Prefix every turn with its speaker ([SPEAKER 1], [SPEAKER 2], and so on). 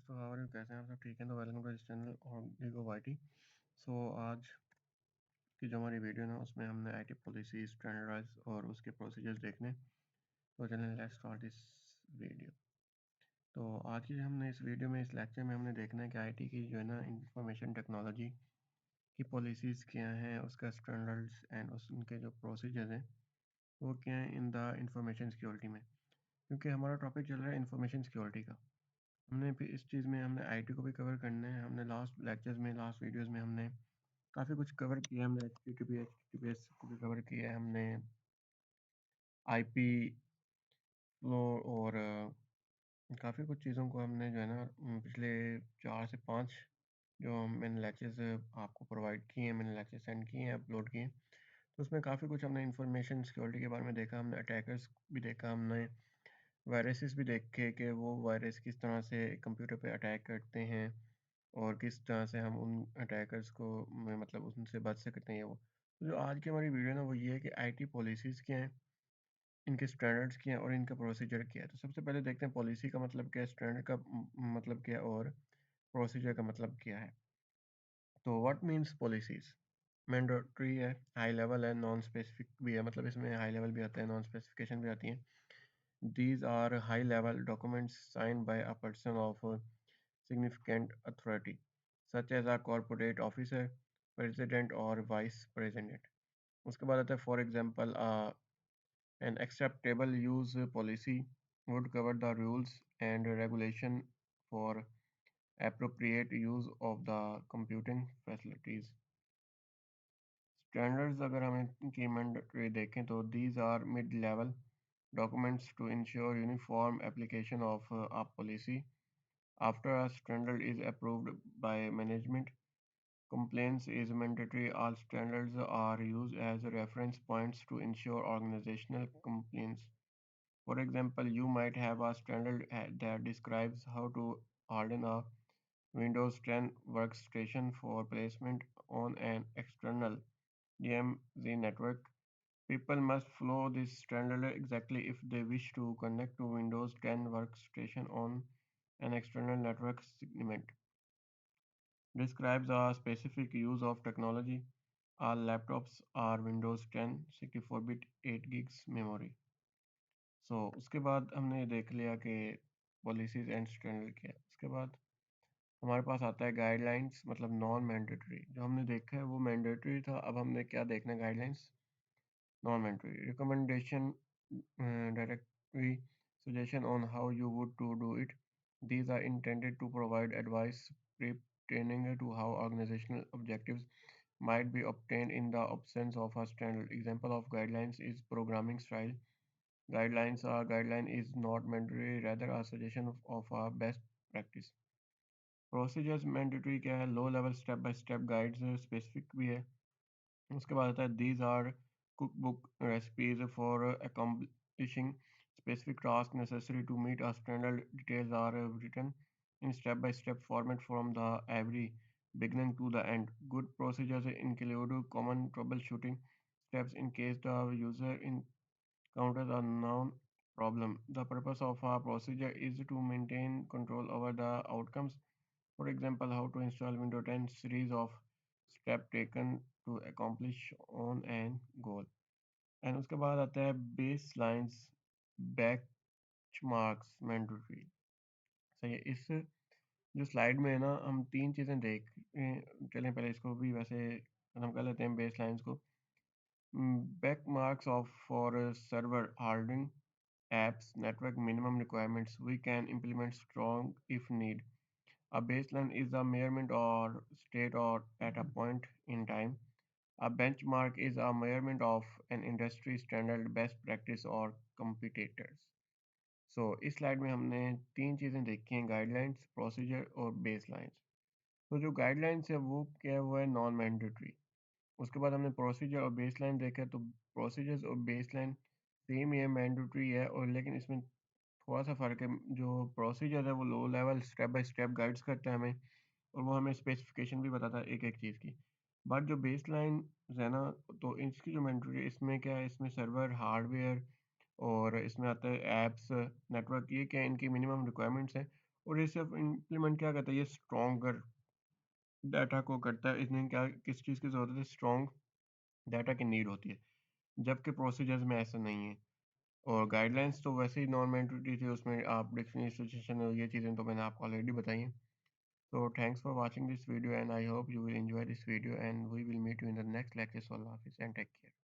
[SPEAKER 1] So how are you, कैसे हैं आप सब? ठीक हैं? तो welcome to this channel Odigo YT। So आज की जो हमारी वीडियो ना उसमें हमने आईटी पॉलिसी स्टैंडर्डाइज और उसके प्रोसीजर्स देखने। तो चलिए लेट्स स्टार्ट दिस वीडियो। तो आज की हमने इस वीडियो में इस लेक्चर में हमने देखना है कि आईटी की जो है ना इंफॉर्मेशन टेक्नोलॉजी की पॉलिसीज़ क्या हैं, उसका स्टैंडर्ड्स एंड उनके जो प्रोसीजर्स हैं वो क्या हैं इन द इंफॉर्मेशन सिक्योरिटी में, क्योंकि हमारा टॉपिक चल रहा है इंफॉर्मेशन सिक्योरिटी का। हमने फिर इस चीज़ में हमने आईटी को भी कवर करना है। हमने लास्ट लेक्चर्स में, लास्ट वीडियोस में हमने काफ़ी कुछ कवर किया। हमने एचटीटीपीएस को भी कवर किया है, हमने आईपी फ्लो और काफ़ी कुछ चीज़ों को हमने जो है ना पिछले 4 से 5 जो मैंने लेक्चर्स आपको प्रोवाइड किए हैं, मैंने लेक्चर सेंड किए हैं, अपलोड किए हैं। तो उसमें काफ़ी कुछ हमने इंफॉर्मेशन सिक्योरिटी के बारे में देखा। हमने अटैकर्स भी देखा, हमने वायरसेस भी देखे कि वो वायरस किस तरह से कंप्यूटर पे अटैक करते हैं और किस तरह से हम उन अटैकर्स को मतलब उनसे बच सकते हैं। वो तो जो आज की हमारी वीडियो ना वो ये है कि आईटी पॉलिसीज़ क्या हैं, इनके स्टैंडर्ड्स क्या हैं और इनका प्रोसीजर क्या है। तो सबसे पहले देखते हैं पॉलिसी का मतलब क्या है, स्टैंडर्ड का मतलब क्या है और प्रोसीजर का मतलब क्या है। तो व्हाट मीन्स पॉलिसीज़? मैंडेटरी है, हाई लेवल है, नॉन स्पेसिफिक भी है, मतलब इसमें हाई लेवल भी आता है, नॉन स्पेसिफिकेशन भी आती है। These are high-level documents signed by a person of significant authority, such as a corporate officer, president or vice president. उसके बाद आता है for example, an acceptable use policy would cover the rules and regulation for appropriate use of the computing facilities. Standards अगर हम इनकी mandatory देखें तो these are mid-level documents to ensure uniform application of a policy. After a standard is approved by management, compliance is mandatory. All standards are used as reference points to ensure organizational compliance. For example, you might have a standard that describes how to harden a Windows 10 workstation for placement on an external DMZ network. People must follow this standard exactly if they wish to connect to Windows 10 workstation on an external network segment. Describes a specific use of technology. All laptops are Windows 10 64-bit 8 gigs memory. उसके बाद हमने देख लिया कि policies and standard क्या है। उसके बाद हमारे पास आता है गाइडलाइंस, मतलब नॉन मैंडेटरी। जो हमने देखा है वो मैंडेटरी था, अब हमने क्या देखना है, guidelines non mandatory. Recommendation, directory suggestion on how you would to do it. These are intended to provide advice pertaining to how organizational objectives might be obtained in the absence of a standard. Example of guidelines is programming style. Guidelines are guideline is not mandatory, rather a suggestion of a best practice. Procedures mandatory क्या है, low level step by step guides specific भी है। उसके बाद आता है these are cookbook recipes for accomplishing specific tasks necessary to meet a standard. Details are written in step-by-step format from the every beginning to the end. Good procedures include common troubleshooting steps in case the user encounters a known problem. The purpose of a procedure is to maintain control over the outcomes. For example, how to install Windows 10 series of steps taken to accomplish on an goal. And उसके बाद आता है base lines, benchmarks mandatory. सही है। इस जो slide में है ना हम 3 चीज़ें देख चलें, पहले इसको भी वैसे खत्म कर लेते हैं बेस लाइन्स को। Benchmarks of for server hardening apps network minimum requirements. We can implement strong if need. A baseline is a measurement or state or at a point in time. A benchmark is a measurement of an industry standard, best practice or competitors. इस slide में हमने 3 चीज़ें देखी हैं, guidelines, procedure और बेसलाइंस। तो जो guidelines है वो क्या है, वो है नॉन मैंडेटरी। उसके बाद हमने प्रोसीजर और बेसलाइन देखा, तो प्रोसीजर्स और बेसलाइन सेम ही है, मैंडेटरी है, और लेकिन इसमें थोड़ा सा फ़र्क है। जो प्रोसीजर है वो low level step by step guides करता है हमें, और वो हमें स्पेसिफिकेशन भी बताता है एक एक चीज़ की। बट जो बेसलाइन है ना, तो इसकी जो मैंडेटरी, इसमें क्या है, इसमें सर्वर हार्डवेयर और इसमें आता है ऐप्स नेटवर्क, ये क्या है, इनकी मिनिमम रिक्वायरमेंट्स हैं और ये सिर्फ इम्प्लीमेंट क्या करता है, ये स्ट्रॉन्गर डाटा को करता है। इसमें क्या किस चीज़ की ज़रूरत है, स्ट्रॉन्ग डाटा की नीड होती है, जबकि प्रोसीजर्स में ऐसा नहीं है। और गाइडलाइंस तो वैसे ही नॉन मैंडेटरी थी, उसमें आप डिक्शनरी सिचुएशन और ये चीज़ें तो मैंने आपको ऑलरेडी बताई हैं। So thanks for watching this video and I hope you will enjoy this video and we will meet you in the next lecture. So Allah Hafiz and take care.